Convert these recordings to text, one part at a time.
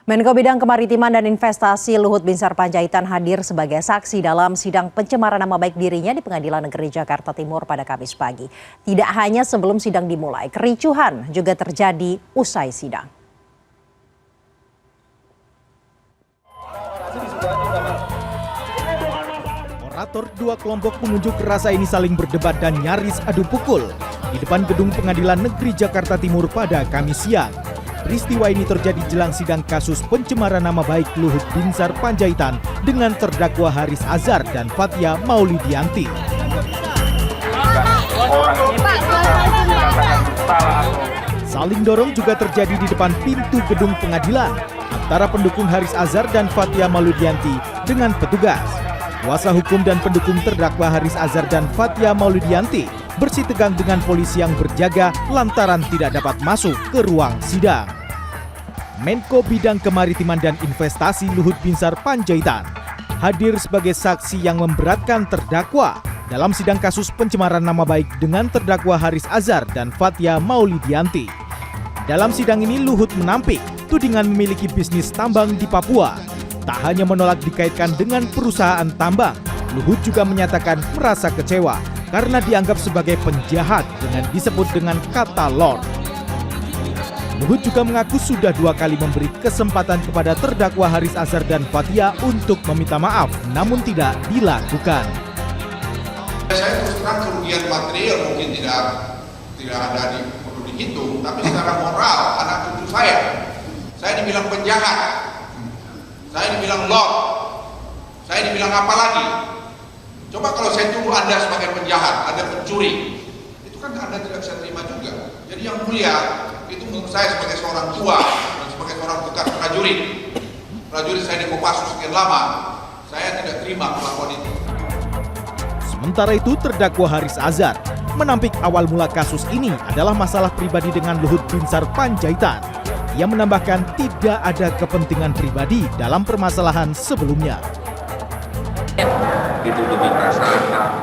Menko Bidang Kemaritiman dan Investasi Luhut Binsar Panjaitan hadir sebagai saksi dalam sidang pencemaran nama baik dirinya di Pengadilan Negeri Jakarta Timur pada Kamis pagi. Tidak hanya sebelum sidang dimulai, kericuhan juga terjadi usai sidang. Orator dua kelompok pengunjuk rasa ini saling berdebat dan nyaris adu pukul di depan gedung Pengadilan Negeri Jakarta Timur pada Kamis siang. Peristiwa ini terjadi jelang sidang kasus pencemaran nama baik Luhut Binsar Panjaitan dengan terdakwa Haris Azhar dan Fathia Maulidiyanti. Saling dorong juga terjadi di depan pintu gedung pengadilan antara pendukung Haris Azhar dan Fathia Maulidiyanti dengan petugas. Kuasa hukum dan pendukung terdakwa Haris Azhar dan Fathia Maulidiyanti bersitegang dengan polisi yang berjaga lantaran tidak dapat masuk ke ruang sidang. Menko Bidang Kemaritiman dan Investasi Luhut Binsar Panjaitan hadir sebagai saksi yang memberatkan terdakwa dalam sidang kasus pencemaran nama baik dengan terdakwa Haris Azhar dan Fathia Maulidiyanti. Dalam sidang ini Luhut menampik tudingan memiliki bisnis tambang di Papua. Tak hanya menolak dikaitkan dengan perusahaan tambang, Luhut juga menyatakan merasa kecewa karena dianggap sebagai penjahat dengan disebut dengan kata Lord. Luhut juga mengaku sudah 2 kali memberi kesempatan kepada terdakwa Haris Azhar dan Fathia untuk meminta maaf, namun tidak dilakukan. Saya terus terang kerugian material mungkin tidak ada perlu dihitung, tapi secara moral anak cucu saya dibilang penjahat, saya dibilang Lord, saya dibilang apa lagi? Coba kalau saya tuduh Anda sebagai penjahat, Anda pencuri, itu kan Anda tidak bisa terima juga. Jadi yang mulia, itu menurut saya sebagai seorang tua dan sebagai seorang bekas prajurit saya di Kopassus sekian lama, saya tidak terima perlakuan itu. Sementara itu terdakwa Haris Azhar menampik awal mula kasus ini adalah masalah pribadi dengan Luhut Binsar Panjaitan. Ia menambahkan tidak ada kepentingan pribadi dalam permasalahan sebelumnya. Dituduh perasaan,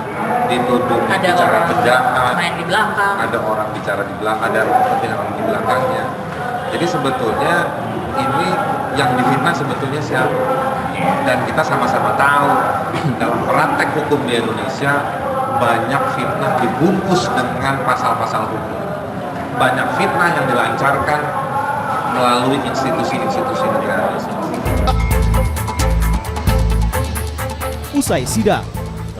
dituduh bicara penjahat, main di belakang, ada orang bicara di belakang, ada kepentingan orang di belakangnya. Jadi sebetulnya ini yang difitnah sebetulnya siapa? Dan kita sama-sama tahu dalam praktek hukum di Indonesia banyak fitnah dibungkus dengan pasal-pasal hukum. Banyak fitnah yang dilancarkan melalui institusi-institusi negara. Usai sidang,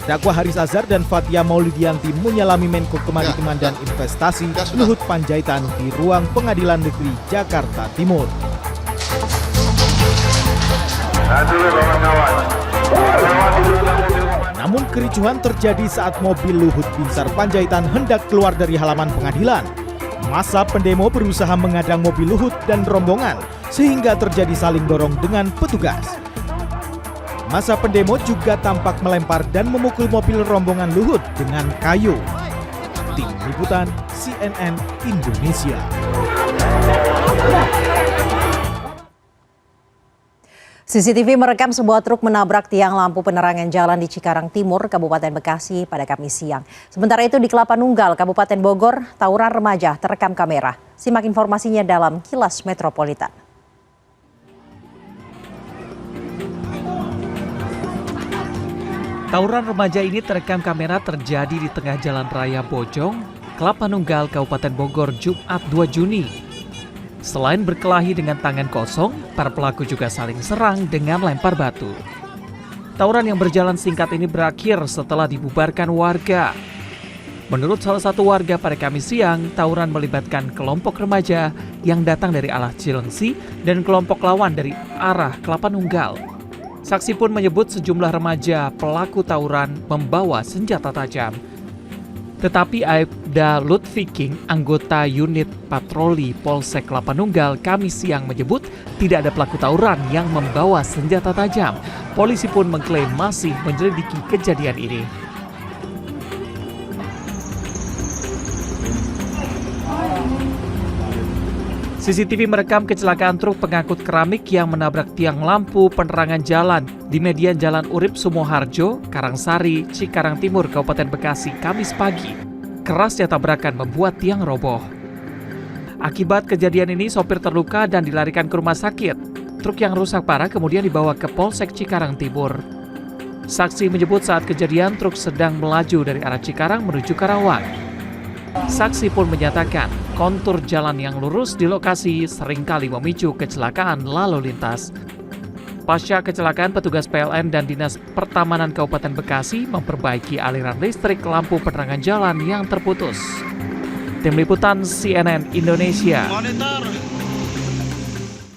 terdakwa Haris Azhar dan Fathia Maulidiyanti menyalami Menko Kemaritiman dan Investasi Luhut Panjaitan di ruang Pengadilan Negeri Jakarta Timur. Namun kericuhan terjadi saat mobil Luhut Binsar Panjaitan hendak keluar dari halaman pengadilan. Massa pendemo berusaha mengadang mobil Luhut dan rombongan sehingga terjadi saling dorong dengan petugas. Massa pendemo juga tampak melempar dan memukul mobil rombongan Luhut dengan kayu. Tim Liputan CNN Indonesia. CCTV merekam sebuah truk menabrak tiang lampu penerangan jalan di Cikarang Timur, Kabupaten Bekasi pada Kamis siang. Sementara itu di Kelapa Nunggal, Kabupaten Bogor, tawuran remaja terekam kamera. Simak informasinya dalam Kilas Metropolitan. Tawuran remaja ini terekam kamera terjadi di tengah Jalan Raya Bojong, Kelapa Nunggal, Kabupaten Bogor, Jumat 2 Juni. Selain berkelahi dengan tangan kosong, para pelaku juga saling serang dengan lempar batu. Tawuran yang berjalan singkat ini berakhir setelah dibubarkan warga. Menurut salah satu warga pada Kamis siang, tawuran melibatkan kelompok remaja yang datang dari arah Cilengsi dan kelompok lawan dari arah Kelapa Nunggal. Saksi pun menyebut sejumlah remaja pelaku tawuran membawa senjata tajam. Tetapi Aibda Lutfi King, anggota unit patroli Polsek Kelapa Nunggal, Kamis siang menyebut tidak ada pelaku tawuran yang membawa senjata tajam. Polisi pun mengklaim masih menyelidiki kejadian ini. CCTV merekam kecelakaan truk pengangkut keramik yang menabrak tiang lampu penerangan jalan di median Jalan Urip Sumoharjo, Karangsari, Cikarang Timur, Kabupaten Bekasi, Kamis pagi. Kerasnya tabrakan membuat tiang roboh. Akibat kejadian ini, sopir terluka dan dilarikan ke rumah sakit. truk yang rusak parah kemudian dibawa ke Polsek Cikarang Timur. Saksi menyebut saat kejadian truk sedang melaju dari arah Cikarang menuju Karawang. Saksi pun menyatakan kontur jalan yang lurus di lokasi seringkali memicu kecelakaan lalu lintas. Pasca kecelakaan, petugas PLN dan Dinas Pertamanan Kabupaten Bekasi memperbaiki aliran listrik lampu penerangan jalan yang terputus. Tim Liputan CNN Indonesia.